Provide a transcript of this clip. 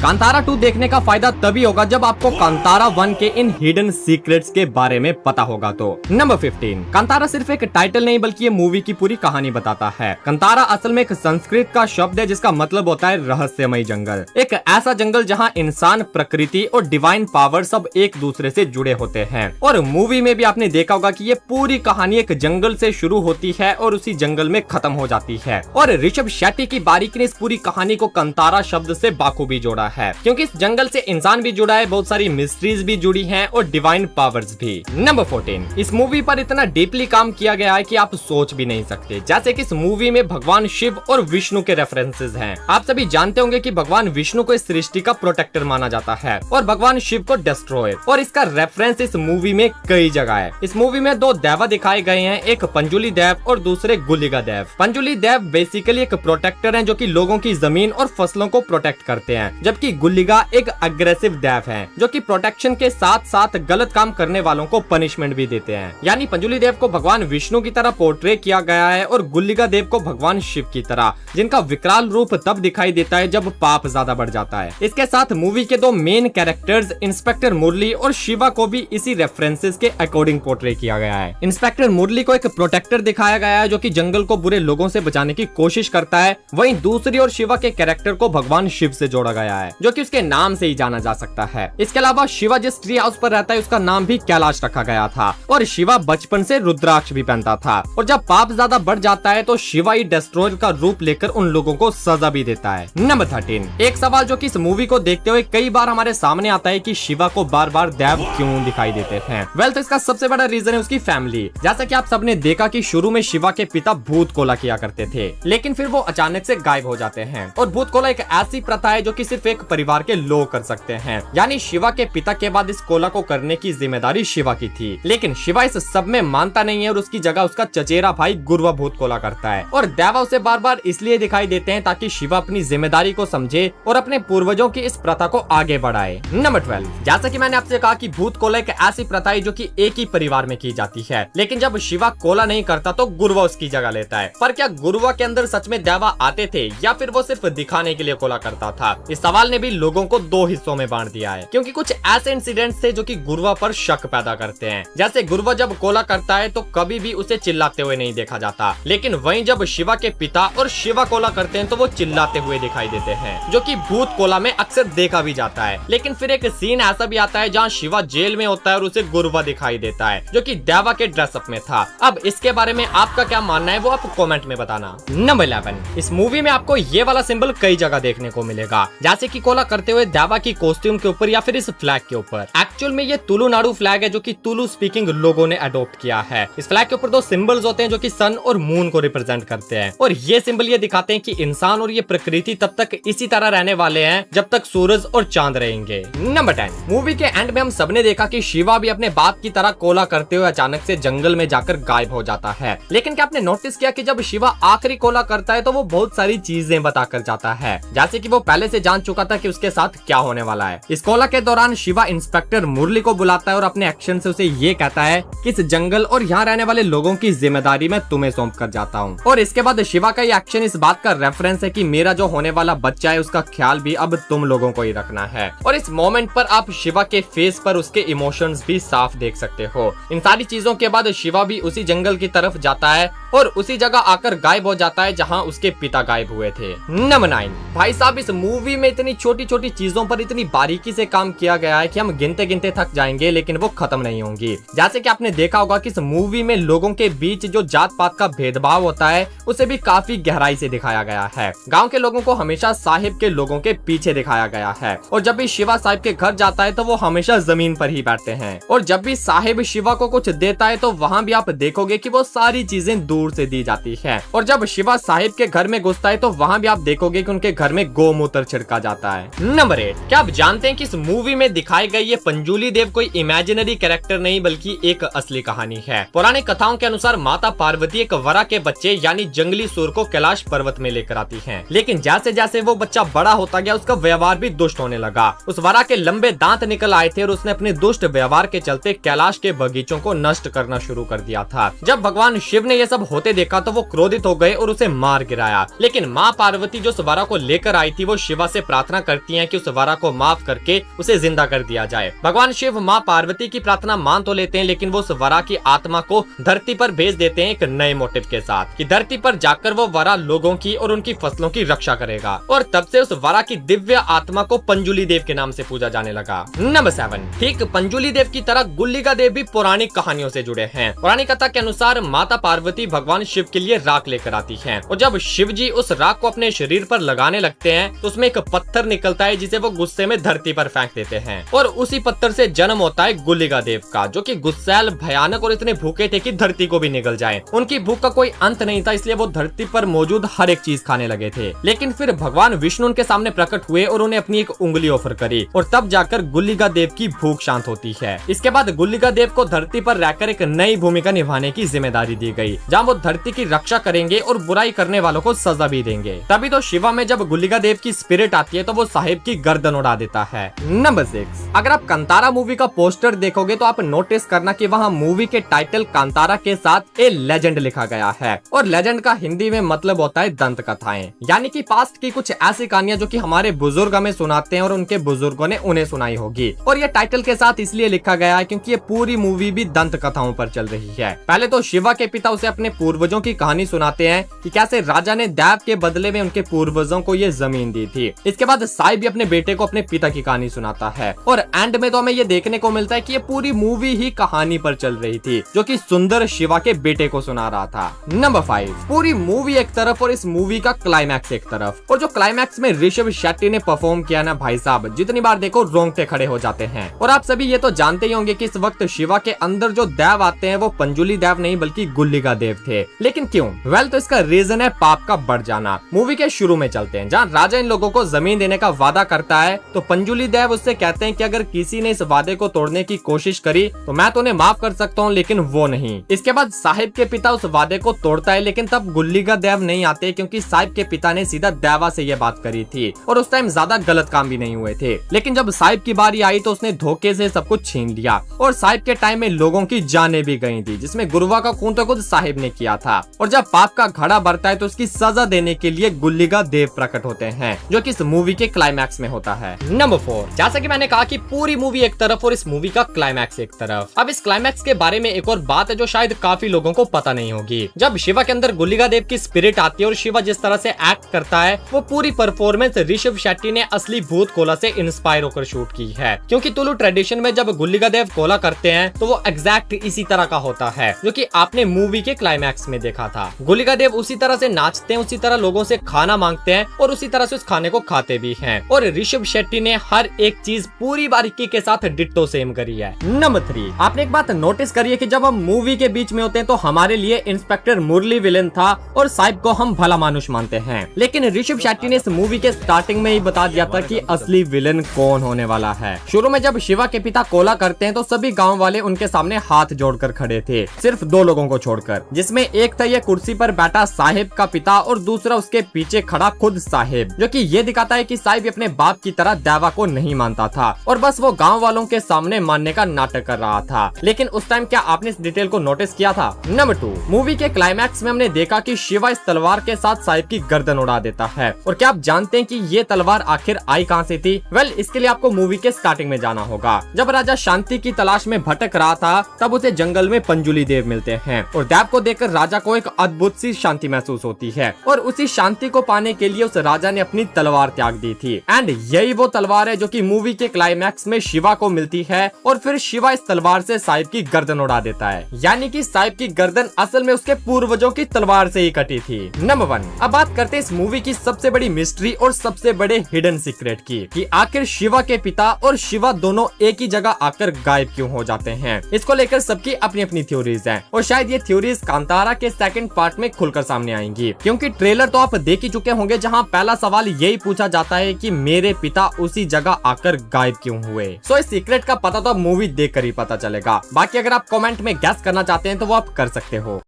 कांतारा 2 देखने का फायदा तभी होगा जब आपको कांतारा 1 के इन हिडन सीक्रेट्स के बारे में पता होगा। तो नंबर 15, कांतारा सिर्फ एक टाइटल नहीं बल्कि ये मूवी की पूरी कहानी बताता है। कांतारा असल में एक संस्कृत का शब्द है जिसका मतलब होता है रहस्यमय जंगल। एक ऐसा जंगल जहाँ इंसान, प्रकृति और डिवाइन पावर सब एक दूसरे से जुड़े होते हैं। और मूवी में भी आपने देखा होगा कि ये पूरी कहानी एक जंगल से शुरू होती है और उसी जंगल में खत्म हो जाती है। और ऋषभ शेट्टी की बारीकी ने इस पूरी कहानी को कांतारा शब्द से बाखूबी जोड़ा है, क्योंकि इस जंगल से इंसान भी जुड़ा है, बहुत सारी मिस्ट्रीज भी जुड़ी हैं और डिवाइन पावर्स भी। नंबर 14, इस मूवी पर इतना डीपली काम किया गया है कि आप सोच भी नहीं सकते। जैसे कि इस मूवी में भगवान शिव और विष्णु के रेफरेंसेस हैं। आप सभी जानते होंगे कि भगवान विष्णु को इस सृष्टि का प्रोटेक्टर माना जाता है और भगवान शिव को डिस्ट्रॉयर, और इसका रेफरेंस इस मूवी में कई जगह है। इस मूवी में दो देवा दिखाए गए हैं, एक पंजुली देव और दूसरे गुलिगा देव। पंजुली देव बेसिकली एक प्रोटेक्टर हैं जो कि लोगों की जमीन और फसलों को प्रोटेक्ट करते हैं, जबकि गुलिगा एक अग्रेसिव देव है जो कि प्रोटेक्शन के साथ साथ गलत काम करने वालों को पनिशमेंट भी देते हैं। यानी पंजुली देव को भगवान विष्णु की तरह पोर्ट्रे किया गया है और गुलिगा देव को भगवान शिव की तरह, जिनका विकराल रूप तब दिखाई देता है जब पाप ज्यादा बढ़ जाता है। इसके साथ मूवी के दो मेन कैरेक्टर्स इंस्पेक्टर मुरली और शिवा को भी इसी रेफरेंसेस के अकॉर्डिंग पोर्ट्रे किया गया है। इंस्पेक्टर मुरली को एक प्रोटेक्टर दिखाया गया है जो कि जंगल को बुरे लोगों से बचाने की कोशिश करता है, वहीं दूसरी और शिवा के कैरेक्टर को भगवान शिव से जोड़ा गया है जो कि उसके नाम से ही जाना जा सकता है। इसके अलावा शिवा जिस ट्री हाउस पर रहता है उसका नाम भी कैलाश रखा गया था और शिवा बचपन से रुद्राक्ष भी पहनता था, और जब पाप ज्यादा बढ़ जाता है तो शिवा ही डिस्ट्रॉयर का रूप लेकर उन लोगों को सजा भी देता है। नंबर 13, एक सवाल जो कि इस मूवी को देखते हुए कई बार हमारे सामने आता है कि शिवा को बार बार देव क्यों दिखाई देते हैं। वेल, तो इसका सबसे बड़ा रीजन है उसकी फैमिली। जैसा कि आप सबने देखा कि शुरू में शिवा के पिता भूत कोला किया करते थे, लेकिन फिर वो अचानक से गायब हो जाते हैं। और भूत कोला एक ऐसी प्रथा है जो कि सिर्फ एक परिवार के लोग कर सकते हैं, यानी शिवा के पिता के बाद इस कोला को करने की जिम्मेदारी शिवा की थी। लेकिन शिवा इस सब में मानता नहीं है और उसकी जगह उसका चचेरा भाई गुरुवा भूत कोला करता है, और देवा उसे बार बार इसलिए दिखाई देते हैं ताकि शिवा अपनी जिम्मेदारी को समझे और अपने पूर्वजों की इस प्रथा को आगे बढ़ाए। नंबर 12, जैसा कि मैंने आपसे कहा कि भूत कोला एक ऐसी प्रथा है जो कि एक ही परिवार में की जाती है, लेकिन जब शिवा कोला नहीं करता तो गुरुवा उसकी जगह लेता है। पर क्या गुरुवा के अंदर सच में देवा आते थे या फिर वो सिर्फ दिखाने के लिए कोला करता था? इस सवाल ने भी लोगों को दो हिस्सों में बांट दिया है, क्योंकि कुछ ऐसे इंसिडेंट्स थे जो कि गुरुवा पर शक पैदा करते हैं। जैसे गुरुवा जब कोला करता है तो कभी भी उसे चिल्लाते हुए नहीं देखा जाता, लेकिन वहीं जब शिवा के पिता और शिवा कोला करते हैं तो वो चिल्लाते हुए दिखाई देते हैं, जो कि भूत कोला में अक्सर देखा भी जाता है। लेकिन फिर एक सीन ऐसा भी आता है जहाँ शिवा जेल में होता है और उसे गुरुवा दिखाई देता है जो कि देवा के ड्रेसअप में था। अब इसके बारे में आपका क्या मानना है वो आप कमेंट में बताना। नंबर 11, इस मूवी में आपको ये वाला सिंबल कई जगह देखने को मिलेगा, जैसे कि कोला करते हुए देवा की कॉस्ट्यूम के ऊपर या फिर इस फ्लैग के ऊपर। एक्चुअल में ये तुलुनाडु फ्लैग है जो कि तुलु स्पीकिंग लोगों ने अडॉप्ट किया है। इस फ्लैग के ऊपर दो सिंबल्स होते हैं जो कि सन और मून को रिप्रेजेंट करते हैं, और ये सिंबल ये दिखाते हैं कि इंसान और ये प्रकृति तब तक इसी तरह रहने वाले हैं जब तक सूरज और चांद रहेंगे। नंबर 10, मूवी के एंड में हम सबने देखा कि शिवा भी अपने बाप की तरह कोला करते हुए अचानक से जंगल में जाकर गायब हो जाता है। लेकिन क्या आपने नोटिस किया कि जब शिवा आखिरी कोला करता है तो वो बहुत सारी चीजें बताकर जाता है, जैसे कि वो पहले से जान चुका था कि उसके साथ क्या होने वाला है। इस कोला के दौरान शिवा इंस्पेक्टर मुरली को बुलाता है और अपने एक्शन से उसे ये कहता है कि इस जंगल और यहाँ रहने वाले लोगों की जिम्मेदारी मैं तुम्हें सौंप कर जाता हूँ। और इसके बाद शिवा का ये एक्शन इस बात का रेफरेंस है कि मेरा जो होने वाला बच्चा है उसका ख्याल भी अब तुम लोगों को ही रखना है। और इस मोमेंट पर आप शिवा के फेस पर उसके इमोशंस भी साफ देख सकते हो। इन सारी चीजों के बाद शिवा भी उसी जंगल की तरफ जाता है और उसी जगह आकर गायब हो जाता है जहाँ उसके पिता गायब हुए थे। नंबर 9, भाई साहब, इस मूवी में इतनी छोटी छोटी चीजों पर इतनी बारीकी से काम किया गया है कि हम गिनते गिनते थक जाएंगे लेकिन वो खत्म नहीं होंगी। जैसे कि आपने देखा होगा कि इस मूवी में लोगों के बीच जो जात पात का भेदभाव होता है उसे भी काफी गहराई से दिखाया गया है। गांव के लोगों को हमेशा साहिब के लोगों के पीछे दिखाया गया है, और जब भी शिवा साहिब के घर जाता है तो वो हमेशा जमीन पर ही बैठते हैं, और जब भी साहिब शिवा को कुछ देता है तो वहाँ भी आप देखोगे कि वो सारी चीजें दूर से दी जाती है, और जब शिवा साहिब के घर में घुसता है तो वहाँ भी आप देखोगे कि उनके घर में गोमूत्र छिड़का जाता है। नंबर 8, क्या आप जानते हैं कि इस मूवी में दिखाई गई ये पंजुली देव कोई इमेजिनरी कैरेक्टर नहीं बल्कि एक असली कहानी है। पुरानी कथाओं के अनुसार माता पार्वती एक वरा के बच्चे यानी जंगली सूर को कैलाश पर्वत में लेकर आती हैं, लेकिन जैसे जैसे वो बच्चा बड़ा होता गया उसका व्यवहार भी दुष्ट होने लगा। उस वरा के लंबे दांत निकल आए थे और उसने अपने दुष्ट व्यवहार के चलते कैलाश के बगीचों को नष्ट करना शुरू कर दिया था। जब भगवान शिव ने यह सब होते देखा तो वो क्रोधित हो गए और उसे मार गिराया, लेकिन माँ पार्वती जो उस वरा को लेकर आई थी वो शिवा से प्रार्थना प्रार्थना करती हैं कि उस वरा को माफ करके उसे जिंदा कर दिया जाए। भगवान शिव माँ पार्वती की प्रार्थना मान तो लेते हैं, लेकिन वो उस वरा की आत्मा को धरती पर भेज देते हैं एक नए मोटिव के साथ कि धरती पर जाकर वो वरा लोगों की और उनकी फसलों की रक्षा करेगा। और तब से उस वरा की दिव्य आत्मा को पंजुली देव के नाम से पूजा जाने लगा। नंबर 7, ठीक पंजुली देव की तरह गुल्लिका देव भी पौराणिक कहानियों से जुड़े हैं। पौराणिक कथा के अनुसार माता पार्वती भगवान शिव के लिए राख लेकर आती हैं और जब शिव जी उस राख को अपने शरीर पर लगाने लगते हैं तो उसमें एक पत्थर निकलता है जिसे वो गुस्से में धरती पर फेंक देते हैं और उसी पत्थर से जन्म होता है गुल्लिका देव का, जो कि गुस्सैल, भयानक और इतने भूखे थे कि धरती को भी निगल जाए। उनकी भूख का कोई अंत नहीं था, इसलिए वो धरती पर मौजूद हर एक चीज खाने लगे थे। लेकिन फिर भगवान विष्णु उनके सामने प्रकट हुए और उन्हें अपनी एक उंगली ऑफर करी और तब जाकर गुल्लिका देव की भूख शांत होती है। इसके बाद गुल्लिका देव को धरती पर रहकर एक नई भूमिका निभाने की जिम्मेदारी दी गई, जहाँ वो धरती की रक्षा करेंगे और बुराई करने वालों को सजा भी देंगे। तभी तो शिवा में जब गुल्लिका देव की स्पिरिट आती है तो वो साहिब की गर्दन उड़ा देता है। नंबर 6, अगर आप कांतारा मूवी का पोस्टर देखोगे तो आप नोटिस करना कि वहाँ मूवी के टाइटल कांतारा के साथ ए लेजेंड लिखा गया है और लेजेंड का हिंदी में मतलब होता है दंत कथाएं, यानी कि पास्ट की कुछ ऐसी कहानियां जो कि हमारे बुजुर्ग हमें सुनाते हैं और उनके बुजुर्गों ने उन्हें सुनाई होगी। और ये टाइटल के साथ इसलिए लिखा गया है क्योंकि ये पूरी मूवी भी दंत कथाओं पर चल रही है। पहले तो शिवा के पिता उसे अपने पूर्वजों की कहानी सुनाते हैं कि कैसे राजा ने दैव के बदले में उनके पूर्वजों को ये जमीन दी थी। इसके बाद साई भी अपने बेटे को अपने पिता की कहानी सुनाता है और एंड में तो हमें ये देखने को मिलता है कि ये पूरी मूवी ही कहानी पर चल रही थी जो कि सुंदर शिवा के बेटे को सुना रहा था। नंबर 5, पूरी मूवी एक तरफ और इस मूवी का क्लाइमैक्स एक तरफ। और जो क्लाइमैक्स में ऋषभ शेट्टी ने परफॉर्म किया ना भाई साहब, जितनी बार देखो रोंगटे खड़े हो जाते हैं। और आप सभी ये तो जानते ही होंगे कि इस वक्त शिवा के अंदर जो देव आते हैं वो पंजुली देव नहीं बल्कि गुल्लिका देव थे। लेकिन क्यों? वेल, तो इसका रीजन है पाप का बढ़ जाना। मूवी के शुरू में चलते हैं, जहाँ राजा इन लोगों को जमीन देने का वादा करता है तो पंजुली देव उससे कहते हैं कि अगर किसी ने इस वादे को तोड़ने की कोशिश करी तो मैं तो उन्हें माफ कर सकता हूँ, लेकिन वो नहीं। इसके बाद साहिब के पिता उस वादे को तोड़ता है, लेकिन तब गुल्लिका देव नहीं आते क्योंकि साहिब के पिता ने सीधा देवा से ये बात करी थी और उस टाइम ज्यादा गलत काम भी नहीं हुए थे। लेकिन जब साहिब की बारी आई तो उसने धोखे से सब कुछ छीन लिया और साहिब के टाइम में लोगों की जानें भी गई थी, जिसमें गुरुवा का खून तो खुद साहिब ने किया था। और जब पाप का घड़ा बढ़ता है तो उसकी सजा देने के लिए गुल्लिका देव प्रकट होते हैं, जो कि इस मूवी के क्लाइमैक्स में होता है। नंबर 4, जैसा कि मैंने कहा कि पूरी मूवी एक तरफ और इस मूवी का क्लाइमैक्स एक तरफ। अब इस क्लाइमैक्स के बारे में एक और बात है जो शायद काफी लोगों को पता नहीं होगी। जब शिवा के अंदर गुल्लिका देव की स्पिरिट आती है और शिवा जिस तरह से एक्ट करता है वो पूरी परफॉर्मेंस ऋषभ शेट्टी ने असली भूत कोला से इंस्पायर होकर शूट की है, क्योंकि तुलु ट्रेडिशन में जब गुल्लिका देव कोला करते हैं तो वो एग्जैक्ट इसी तरह का होता है जो कि आपने मूवी के क्लाइमैक्स में देखा था। गुल्लिका देव उसी तरह से नाचते हैं, उसी तरह लोगों से खाना मांगते हैं और उसी तरह से उस खाने को खाते भी हैं। और ऋषभ शेट्टी ने हर एक चीज पूरी बारीकी के साथ डिट्टो सेम करी है। नंबर 3, आपने एक बात नोटिस करी है कि जब हम मूवी के बीच में होते हैं तो हमारे लिए इंस्पेक्टर मुरली विलेन था और साहिब को हम भला मानुष मानते हैं, लेकिन ऋषभ शेट्टी ने इस मूवी के स्टार्टिंग में ही बता दिया था कि असली विलेन कौन होने वाला है। शुरू में जब शिवा के पिता कोला करते हैं तो सभी गांव वाले उनके सामने हाथ जोड़कर खड़े थे, सिर्फ 2 लोगों को छोड़कर, जिसमें एक था ये कुर्सी पर बैठा साहिब का पिता और दूसरा उसके पीछे खड़ा खुद साहिब, जो कि ये दिखाता है कि साहिब अपने बाप की तरह देवा को नहीं मानता था और बस वो गांव वालों के सामने मानने का नाटक कर रहा था। लेकिन उस टाइम क्या आपने इस डिटेल को नोटिस किया था? नंबर 2, मूवी के क्लाइमैक्स में हमने देखा कि शिवा इस तलवार के साथ साहिब की गर्दन उड़ा देता है। और क्या आप जानते हैं कि ये तलवार आखिर आई कहां से थी? वेल, इसके लिए आपको मूवी के स्टार्टिंग में जाना होगा। जब राजा शांति की तलाश में भटक रहा था तब उसे जंगल में पंजुली देव मिलते हैं और देव को देखकर राजा को एक अद्भुत सी शांति महसूस होती है और उसी शांति को पाने के लिए उस राजा ने अपनी तलवार त्याग दी थी। एंड यही वो तलवार है जो कि मूवी के क्लाइमैक्स में शिवा को मिलती है और फिर शिवा इस तलवार से साहिब की गर्दन उड़ा देता है, यानी कि साहिब की गर्दन असल में उसके पूर्वजों की तलवार से ही कटी थी। नंबर 1, अब बात करते हैं इस मूवी की सबसे बड़ी मिस्ट्री और सबसे बड़े हिडन सीक्रेट की कि आखिर शिवा के पिता और शिवा दोनों एक ही जगह आकर गायब क्यों हो जाते हैं। इसको लेकर सबकी अपनी अपनी थ्योरीज हैं और शायद ये थ्योरीज कांतारा के सेकंड पार्ट में खुलकर सामने आएंगी, क्योंकि ट्रेलर तो आप देख ही चुके होंगे जहां पहला सवाल यही पूछा जाता है कि मेरे पिता उसी जगह आकर गायब क्यों हुए। सो इस सीक्रेट का पता तो अब मूवी देखकर ही पता चलेगा। बाकी अगर आप कमेंट में गैस करना चाहते हैं तो वो आप कर सकते हो।